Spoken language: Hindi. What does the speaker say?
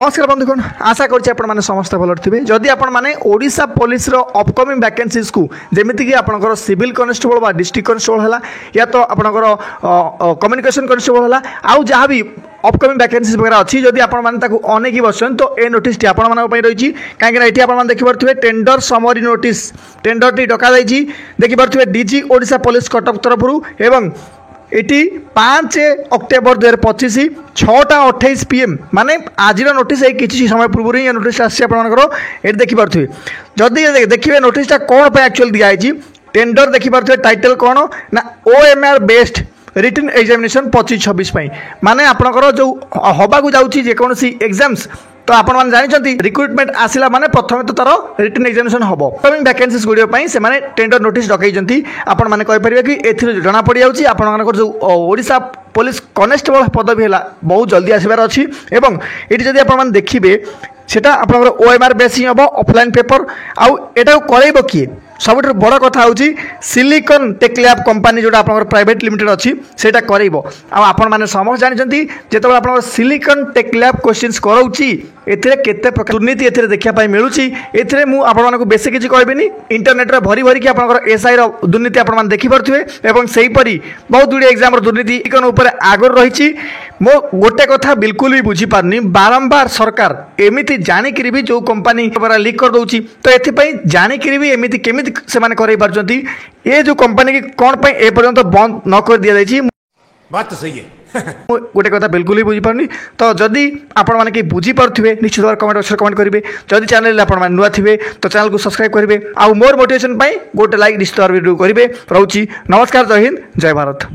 नमस्कार बंधुगण आशा कर समस्त भल थे जदि आपशा पुलिस अपकमिंग वैकेंसीज को जमीक आपंकर सिविल कनेस्टेबल डिस्ट्रिक्ट कनेस्टेबल है या तो आपंकर कम्युनिकेशन कनेस्टेबल है आउ जहाँ भी अपकमिंग वैकेंसीज वगैरह अच्छी जदि अनेक बसन तो ये नोटिस आपण रही कहीं आप देखिपे टेंडर समरी नोटिस टेंडर टी डक देखिपे डीजी ओडिशा पुलिस कटक तरफ एवं ये 5 अक्टोबर 2025 6:28 PM माने आज नोटिस किसी समय पूर्व ही नोटिस आपर देखिपे जदि देखिए नोटिसटा कौन एक्चुअल दिखाई टेंडर देखिपे टाइटल कौन ना OMR बेस्ड रिटन एग्जामिनेशन 25-26 माने आपणकर जो हवाक जाऊँगी जेकोसी एग्जाम्स तो आपण मैंने जानते रिक्रुटमेंट आसला माने प्रथम तो तार रिटन एग्जामिनेशन हम कमिंग वैकेंसीज गुड़िया से टेंडर नोटिस डकई आपण मैंने कहीपर कि ए जना पड़ जाऊँगी आपंकर जो ओडिशा पुलिस कनेस्टेबल पदवी है बहुत जल्दी आसबार अच्छी एवं ये जब आप देखिए सेटा आपंकर OMR बेस ही हम ऑफलाइन पेपर आउ एटा करब किए सब बड़ कथा हूँ सिलिकन टेक लैब कंपनी जोटा आप प्राइवेट लिमिटेड अच्छी से कर आपण मैंने समस्त जानते जो आप सिलिकन टेक लैब क्वेश्चंस कराऊँगी केते प्रकार दुर्नीति देखा मिलूँ आपको बेसी किसी कहबी इंटरनेट भरी भरिकी आप SI दुर्नीति आप देखिपे और सेहीपरी बहुत गुड़े एग्जाम दुर्नीति आगर रही मो गोटे कथा बिल्कुल भी बुझीपारनी बारंबार सरकार एमती जाणिक भी जो कंपनी लिक कर दूसरी तो ये जाणिक भी एमती केमी से ये जो कंपनी की कौन पर ए पर्यंत बंद न कर दि जाए बात तो सही है गोटे कथा बिल्कुल भी बुझीपारनी तो जदि आपण मैंने कहीं बुझीपे निश्चित भाव कमेंट बॉक्स कमेंट करेंगे जदि चैनल आप नुआ थे तो चैनल को सब्सक्राइब करेंगे आउ मोर मोटिवेशन गोटे लाइक निश्चित भाव वीडियो करेंगे रोची नमस्कार जय हिंद जय भारत।